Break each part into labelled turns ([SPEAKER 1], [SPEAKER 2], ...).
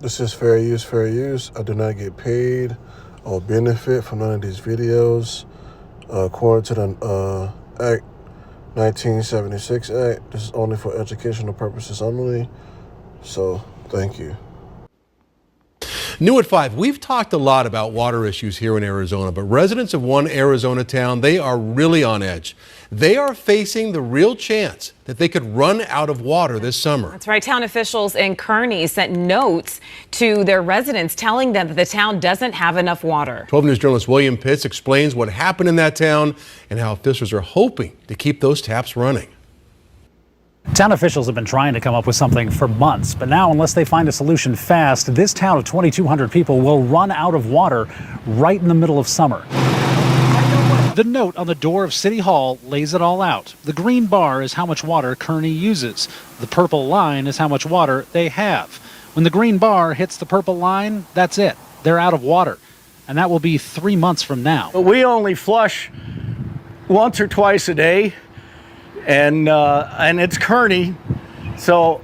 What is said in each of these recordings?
[SPEAKER 1] This is fair use, fair use. I do not get paid or benefit from none of these videos. According to the Act 1976 Act, this is only for educational purposes only. So, thank you.
[SPEAKER 2] New at 5, we've talked a lot about water issues here in Arizona, but residents of one Arizona town, they are really on edge. They are facing the real chance that they could run out of water this summer.
[SPEAKER 3] That's right. Town officials in Kearney sent notes to their residents telling them that the town doesn't have enough water.
[SPEAKER 2] 12 News journalist William Pitts explains what happened in that town and how officials are hoping to keep those taps running.
[SPEAKER 4] Town officials have been trying to come up with something for months, but now, unless they find a solution fast, this town of 2,200 people will run out of water right in the middle of summer. The note on the door of City Hall lays it all out. The green bar is how much water Kearney uses. The purple line is how much water they have. When the green bar hits the purple line, that's it. They're out of water. And that will be 3 months from now.
[SPEAKER 5] We only flush once or twice a day. And it's Kearney, so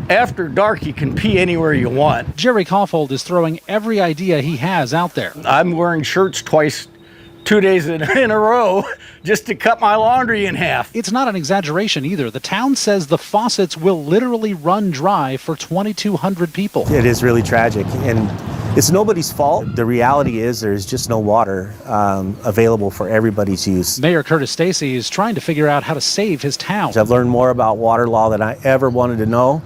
[SPEAKER 5] after dark you can pee anywhere you want.
[SPEAKER 4] Jerry Kaufhold is throwing every idea he has out there.
[SPEAKER 5] I'm wearing shirts 2 days in a row just to cut my laundry in half.
[SPEAKER 4] It's not an exaggeration either. The town says the faucets will literally run dry for 2,200 people.
[SPEAKER 6] It is really tragic, and it's nobody's fault. The reality is there's just no water available for everybody's use.
[SPEAKER 4] Mayor Curtis Stacey is trying to figure out how to save his town.
[SPEAKER 6] I've learned more about water law than I ever wanted to know.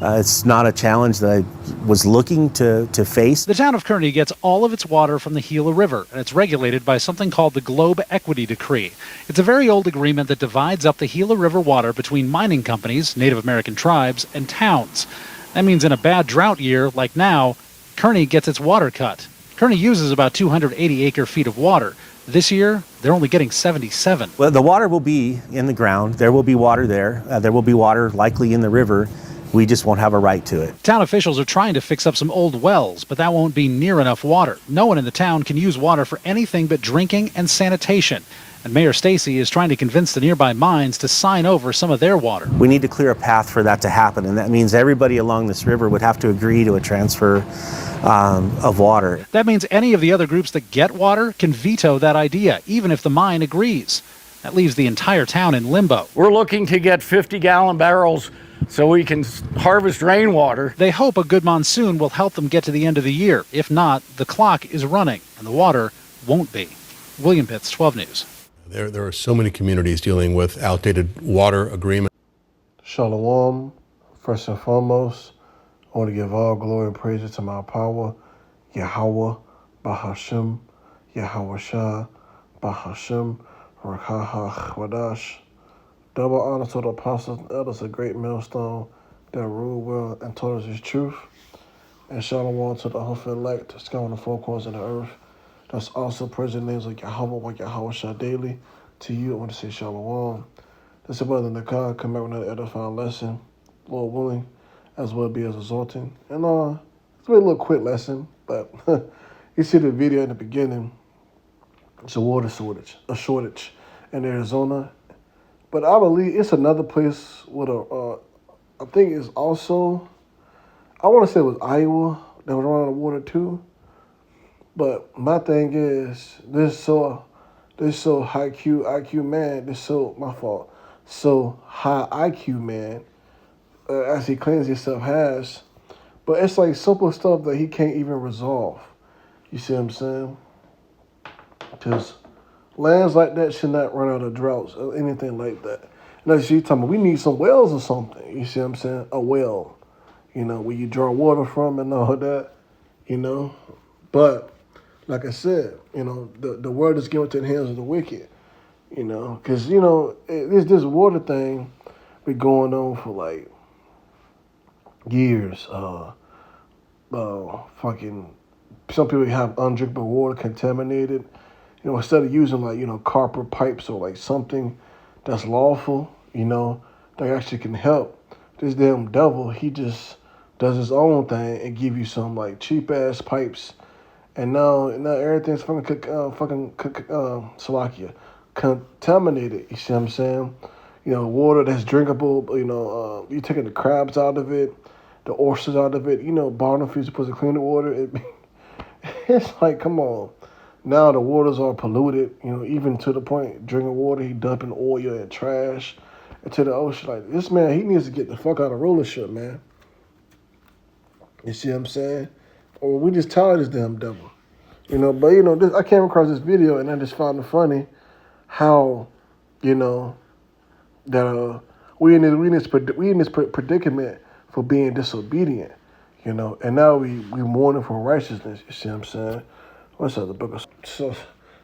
[SPEAKER 6] It's not a challenge that I was looking to face.
[SPEAKER 4] The town of Kearney gets all of its water from the Gila River, and it's regulated by something called the Globe Equity Decree. It's a very old agreement that divides up the Gila River water between mining companies, Native American tribes, and towns. That means in a bad drought year, like now, Kearney gets its water cut. Kearney uses about 280 acre-feet of water. This year, they're only getting 77.
[SPEAKER 6] Well, the water will be in the ground. There will be water there. There will be water likely in the river. We just won't have a right to it.
[SPEAKER 4] Town officials are trying to fix up some old wells, but that won't be near enough water. No one in the town can use water for anything but drinking and sanitation. And Mayor Stacey is trying to convince the nearby mines to sign over some of their water.
[SPEAKER 6] We need to clear a path for that to happen, and that means everybody along this river would have to agree to a transfer of water.
[SPEAKER 4] That means any of the other groups that get water can veto that idea, even if the mine agrees. That leaves the entire town in limbo.
[SPEAKER 5] We're looking to get 50-gallon barrels so we can harvest rainwater.
[SPEAKER 4] They hope a good monsoon will help them get to the end of the year. If not, the clock is running, and the water won't be. William Pitts, 12 News.
[SPEAKER 2] There are so many communities dealing with outdated water agreements.
[SPEAKER 1] Shalom. First and foremost, I want to give all glory and praise to my power, Yahweh, Bahashem, Yahweh Shah, Bahashem, Rakaha Wadash. Double honor to the apostles and elders, a great millstone that rule well and taught us his truth. And shalom to the hopeful elect that's going the four corners of the earth. That's also praising names like Yahweh, Yahweh Shah daily. To you, I want to say shalom. This is Brother Nakar, come back with another edifying lesson, Lord willing, as well be as exalting. And it's been a little quick lesson, but you see the video in the beginning. It's a water shortage in Arizona. But I believe it's another place with I think it's also, I want to say it was Iowa that was running out of water too. But my thing is, this so high IQ man, so high IQ man, as he claims himself has, but it's like simple stuff that he can't even resolve. You see what I'm saying? Because lands like that should not run out of droughts or anything like that. And as you talking about, we need some wells or something. You see what I'm saying? A well, where you draw water from and all that, But like I said, the word is given to the hands of the wicked, because this water thing been going on for like years. Some people have undrinkable water contaminated. Instead of using copper pipes or like something that's lawful, that actually can help, this damn devil, he just does his own thing and give you some like cheap ass pipes, and now everything's contaminated. You see what I'm saying? Water that's drinkable. You taking the crabs out of it. the oysters out of it. You know, bottom feeds supposed to clean the water. It's like, come on. Now the waters are polluted, you know, even to the point drinking water, he dumping oil and trash into the ocean. Like, this man, he needs to get the fuck out of rulership, man. You see what I'm saying? Or we just tired of this damn devil. You know, but, you know, I came across this video and I just found it funny how, you know, that we in this predicament for being disobedient, you know, and now we mourning for righteousness. You see what I'm saying? What's that? The book of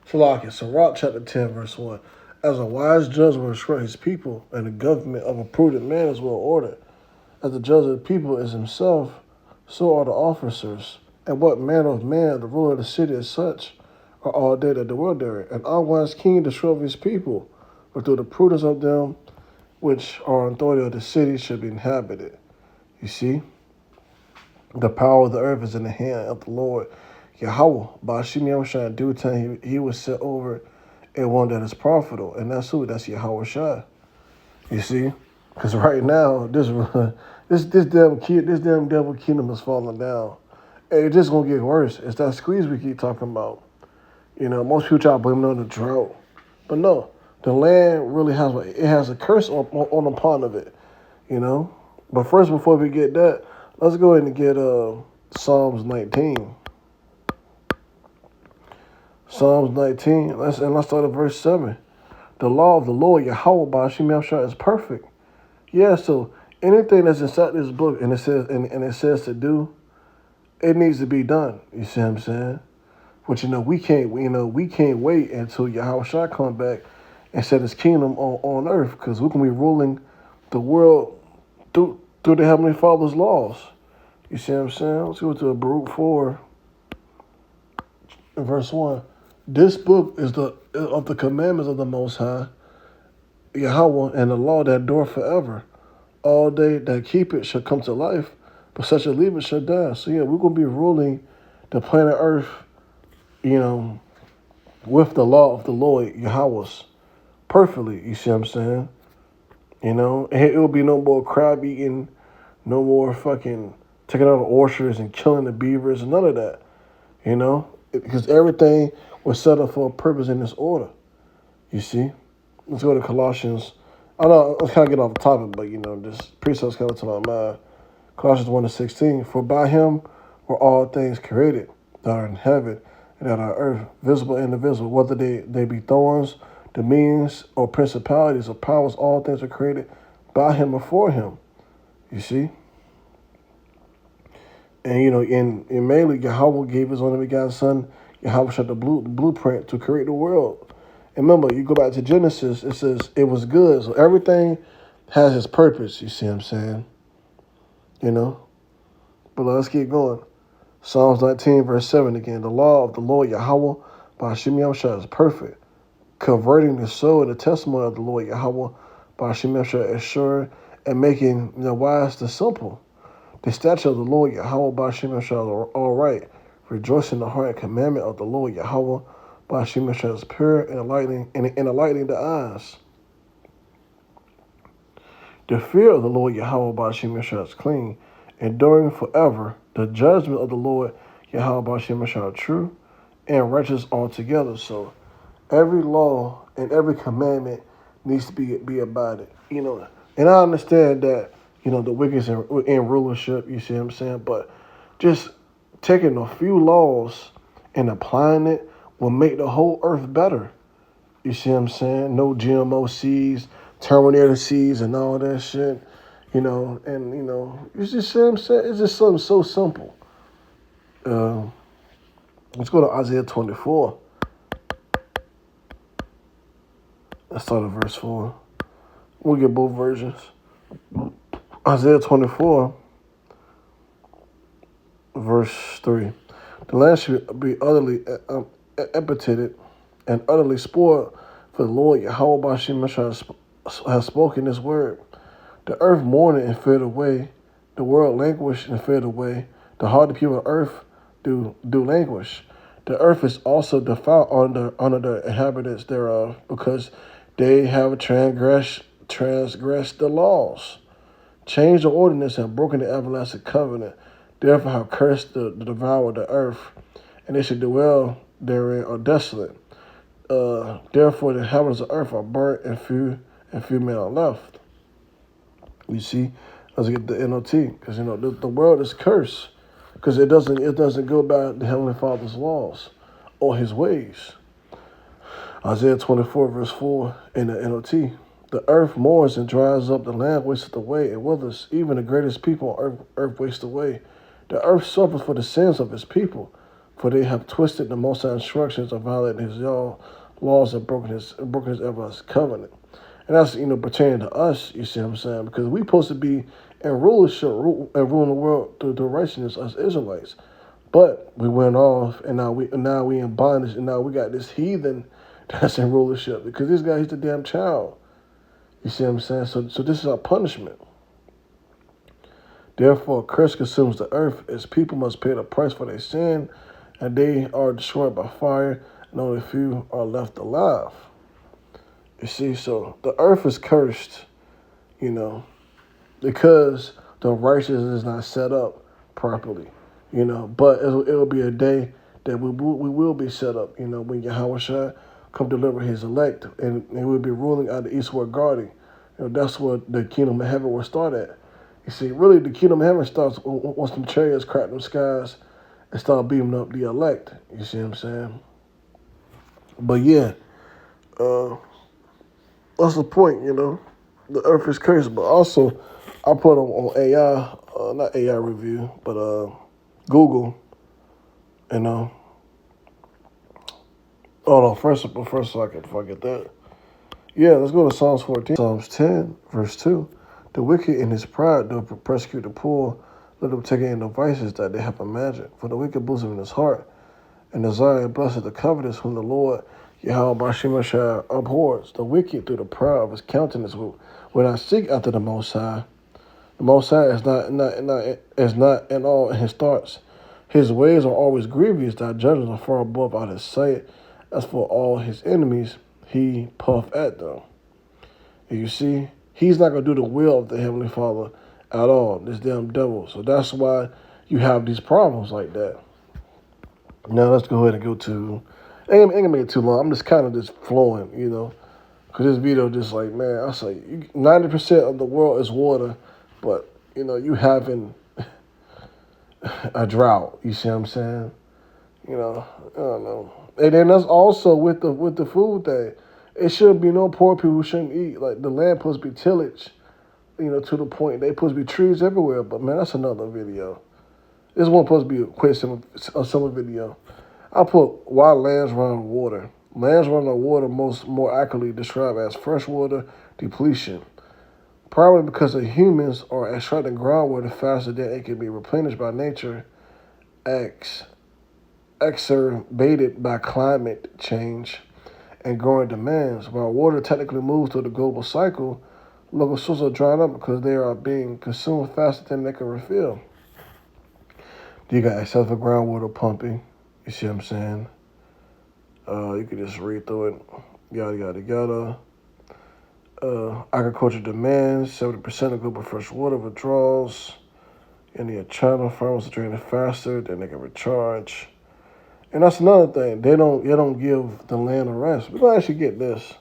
[SPEAKER 1] Sirach, chapter 10, verse 1. As a wise judge will instruct his people, and the government of a prudent man is well ordered. As the judge of the people is himself, so are the officers. And what manner of man the ruler of the city is such are all they that dwell there. An unwise king destroys his people, but through the prudence of them which are on authority of the city should be inhabited. You see? The power of the earth is in the hand of the Lord. Yahweh, Ba'ashim Yahushua, in due time, he was set over a one that is profitable. And that's who? That's Yahweh Shai. You see? Because right now, this damn devil kingdom is falling down. And it's just going to get worse. It's that squeeze we keep talking about. You know, most people try to blame it on the drought. But no, the land really has a curse on the pond of it. You know? But first, before we get that, let's go ahead and get Psalms 19. Psalms 19, let's start at verse 7. The law of the Lord, Yahweh Ba'ashim Yahushua, is perfect. Yeah, so anything that's inside this book and it says to do, it needs to be done. You see what I'm saying? But we can't wait until Yahushua come back and set his kingdom on earth, because we can be ruling the world through the Heavenly Father's laws. You see what I'm saying? Let's go to Baruch 4, verse 1. This book is of the commandments of the Most High, Yahweh, and the law that endure forever. All they that keep it shall come to life, but such as leave it shall die. So yeah, we're going to be ruling the planet Earth, you know, with the law of the Lord, Yahweh's, perfectly. You see what I'm saying? You know, and it will be no more crab eating, no more fucking taking out the orchards and killing the beavers, and none of that. You know, because everything was set up for a purpose in this order. You see? Let's go to Colossians. I know let's kind of get off the topic, but, you know, this precept's coming to my mind. Colossians 1:16. For by him were all things created that are in heaven and that are earth, visible and invisible, whether they be thrones, dominions, or principalities or powers, all things are created by him or for him. You see? And, you know, in mainly, Yahweh gave his only begotten son, Yahweh shot the blueprint to create the world. And remember, you go back to Genesis, it says it was good. So everything has its purpose, you see what I'm saying? You know? But let's keep going. Psalms 19, verse 7 again. The law of the Lord Yahweh Ba'ashim Yahushua is perfect, converting the soul, and the testimony of the Lord Yahweh Ba'ashim Yahushua is sure, and making the wise the simple. The statute of the Lord Yahweh Ba'ashim Yahushua are all right. Rejoice in the heart and commandment of the Lord Yahweh Ba'ashim Yahushua is pure and enlightening the eyes. The fear of the Lord Yahweh Ba'ashim Yahushua is clean, enduring forever. The judgment of the Lord Yahweh Ba'ashim Yahushua are true and righteous altogether. So every law and every commandment needs to be abided. You know, and I understand that, you know, the wicked in rulership, you see what I'm saying? But just taking a few laws and applying it will make the whole earth better. You see what I'm saying? No GMO seeds, terminated seeds, and all that shit. You know, and, you know, you just see what I'm saying? It's just something so simple. Let's go to Isaiah 24. Let's start at verse 4. We'll get both versions. Isaiah 24, verse 3. The land should be utterly epitated and utterly spoiled, for the Lord Yahweh Ba'ashim Yahushua has spoken this word. The earth mourned and faded away. The world languished and faded away. The heart of the people of earth do languish. The earth is also defiled under the inhabitants thereof, because they have transgressed the laws. changed the ordinance and broken the everlasting covenant. Therefore have cursed the devourer the earth, and they should dwell therein are desolate. Therefore the heavens of earth are burnt, and few men are left. You see, let's get the NOT, because the world is cursed, because it doesn't go by the Heavenly Father's laws or His ways. Isaiah 24 verse 4 in the NOT. The earth mourns and dries up, the land wasteth away and withers, even the greatest people on earth waste away. The earth suffers for the sins of His people, for they have twisted the Most High instructions and violated His laws and broken His everlasting covenant. And that's, pertaining to us, you see what I'm saying? Because we're supposed to be in rulership and ruling the world through righteousness as Israelites. But we went off, and now we in bondage, and now we got this heathen that's in rulership, because this guy, he's the damn child. You see what I'm saying? So this is our punishment. Therefore, a curse consumes the earth, as people must pay the price for their sin, and they are destroyed by fire, and only few are left alive. You see, so the earth is cursed, because the righteousness is not set up properly, But it will be a day that we will be set up, when Yahweh come deliver His elect, and He will be ruling out the eastward guarding. That's where the kingdom of heaven will start at. You see, really, the kingdom of heaven starts once them chariots crack them skies and start beaming up the elect. You see what I'm saying? But yeah, that's the point, The earth is cursed, but also I put on AI, not AI review, but Google, Hold on, first so I can forget that. Yeah, let's go to Psalms 14. Psalms 10, verse 2. The wicked in his pride do persecute the poor, let them take in the vices that they have imagined. For the wicked bosom in his heart, and desire and blessed the covetous, whom the Lord Yahweh Bashimashah abhors. The wicked through the pride of his countenance will not seek after the Most High. The Most High is not in all in his thoughts. His ways are always grievous, thy judgments are far above out his sight. As for all his enemies, he puff at them. And you see, he's not going to do the will of the Heavenly Father at all, this damn devil. So that's why you have these problems like that. Now let's go ahead and go to, I ain't gonna make it too long. I'm just kind of just flowing, because this video just like, man, I say 90% of the world is water, but, you having a drought. You see what I'm saying? I don't know. And then that's also with the food thing. It shouldn't be no poor people who shouldn't eat. Like, the land supposed to be tillage, to the point. They supposed to be trees everywhere. But, man, that's another video. This one supposed to be a quick summer video. I put why lands run on water. Lands run on water more accurately described as freshwater depletion. Probably because the humans are extracting groundwater faster than it can be replenished by nature, exacerbated by climate change and growing demands. While water technically moves through the global cycle, local sources are drying up because they are being consumed faster than they can refill. You got excessive groundwater pumping. You see what I'm saying? You can just read through it. Yada, yada, yada. Agriculture demands 70% of global fresh water withdrawals. In the China, farmers are draining faster than they can recharge. And that's another thing. They don't give the land a rest. We're gonna actually get this.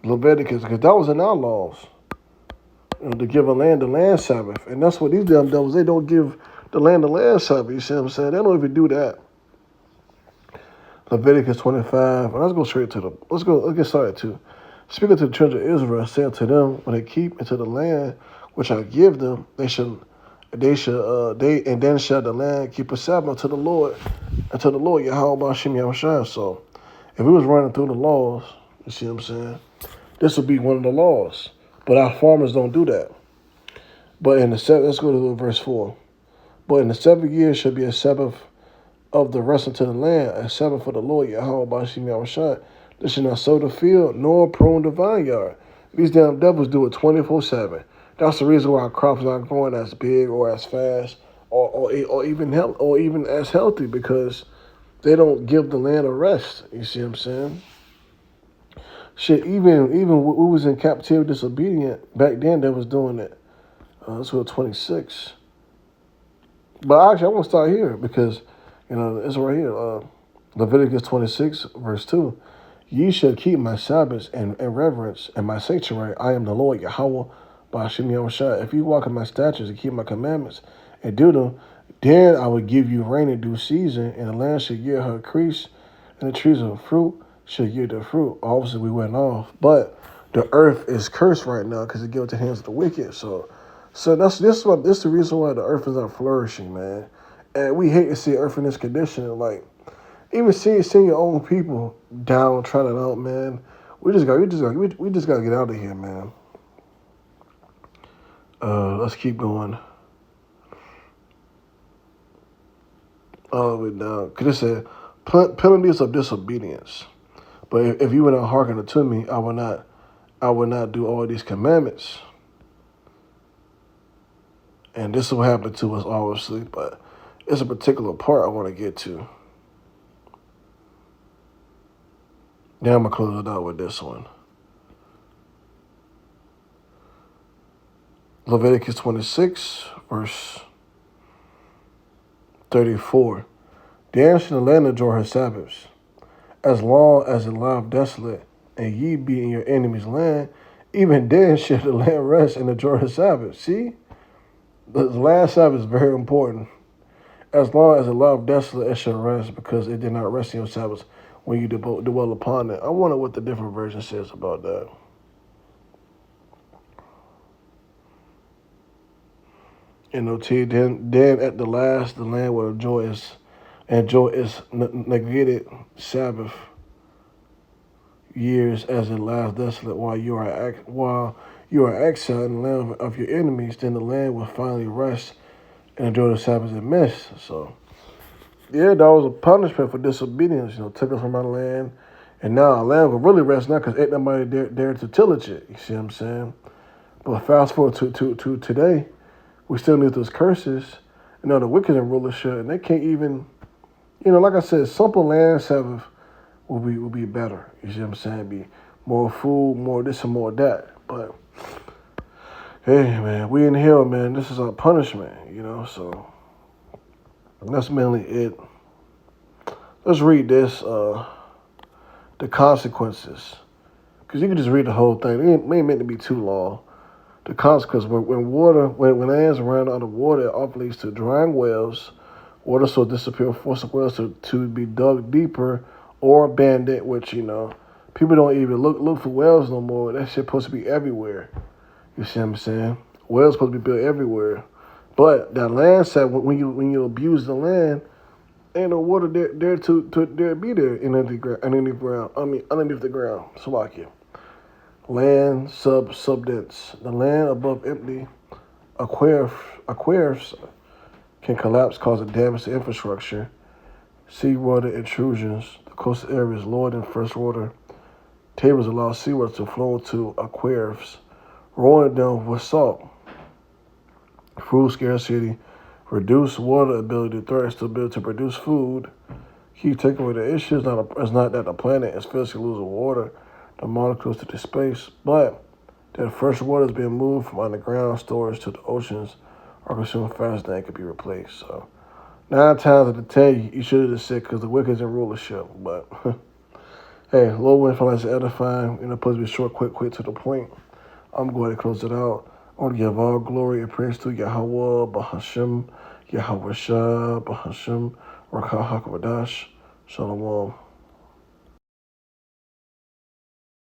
[SPEAKER 1] Leviticus, because that was in our laws. To give a land the land Sabbath. And that's what these damn devils, they don't give the land the land Sabbath. You see what I'm saying? They don't even do that. Leviticus 25. And let's go straight to let's get started too. Speaking to the children of Israel, saying to them, when they keep into the land which I give them, then shall the land keep a Sabbath to the Lord, Yahweh Bashim Yahushua. So if we was running through the laws, you see what I'm saying? This would be one of the laws. But our farmers don't do that. But in the let's go to verse 4. But in the 7th year shall be a Sabbath of the rest unto the land, a Sabbath for the Lord, Yahweh Bashim Yahushua. They shall not sow the field, nor prune the vineyard. These damn devils do it 24/7. That's the reason why our crops aren't growing as big or as fast or even as healthy, because they don't give the land a rest. You see what I'm saying? Shit, even we was in captivity disobedient back then. They was doing it. This was 26. But actually, I want to start here because, it's right here. Leviticus 26, verse 2. Ye shall keep my Sabbaths and reverence and my sanctuary. I am the Lord, Yahweh, Ba'ashem Yahushua. If you walk in my statutes and keep my commandments and do them, then I will give you rain in due season, and the land shall yield her increase, and the trees of fruit shall yield their fruit. Obviously, we went off, but the earth is cursed right now because it given to the hands of the wicked. So this is the reason why the earth is not flourishing, man. And we hate to see earth in this condition. Like, even seeing your own people down, trying it out, man. We just gotta get out of here, man. Let's keep going. All the way down, cause it said penalties of disobedience. But if you would not hearken unto me, I will not do all these commandments. And this is what happened to us, obviously. But it's a particular part I want to get to. Now I'm going to close it out with this one. Leviticus 26, verse 34. Then shall the land enjoy her Sabbaths, as long as it lieth desolate, and ye be in your enemy's land, even then shall the land rest and enjoy her Sabbath. See? The land Sabbath is very important. As long as it lieth desolate, it shall rest, because it did not rest in your Sabbaths when you dwell upon it. I wonder what the different version says about that. NOT, then at the last, the land will enjoy its negated Sabbath years as it lies desolate while you are exiled in the land of your enemies. Then the land will finally rest and enjoy the Sabbath in midst. So, yeah, that was a punishment for disobedience. Took us from our land, and now our land will really rest now because ain't nobody there to tillage it. You see what I'm saying? But fast forward to today. We still need those curses. The wicked and rulership, and they can't even, like I said, simple land Sabbath will be better. You see what I'm saying? Be more food, more this and more that. But hey, man, we in hell, man. This is our punishment, So that's mainly it. Let's read this. The consequences, because you can just read the whole thing. It ain't meant to be too long. The consequence, when lands run out of water, it often leads to drying wells. Water sources disappear, forcing wells to be dug deeper or abandoned, which, people don't even look for wells no more. That shit supposed to be everywhere. You see what I'm saying? Wells supposed to be built everywhere. But that land side, when you abuse the land, ain't no water there to be there underneath the ground. So like it. Land subsidence. The land above empty aquifers can collapse, causing damage to infrastructure. Seawater intrusions. The coastal areas lower than freshwater tables allow seawater to flow into aquifers, rolling them with salt. Food scarcity. Reduced water ability threatens the ability to produce food. Key takeaway: the issue is not that the planet is physically losing water, the molecules to the space, but that fresh water is being moved from underground storage to the oceans are consumed faster than it could be replaced. So 9 times out of 10, you should have just said because the wicked is in rulership. But hey, Lord willing, for us edifying, supposed to be short, quick to the point. I'm going to close it out. I want to give all glory and praise to Yahweh, Ba'ashem, Yahushua, Ba'ashem, Rakah HaKadosh, Shalom.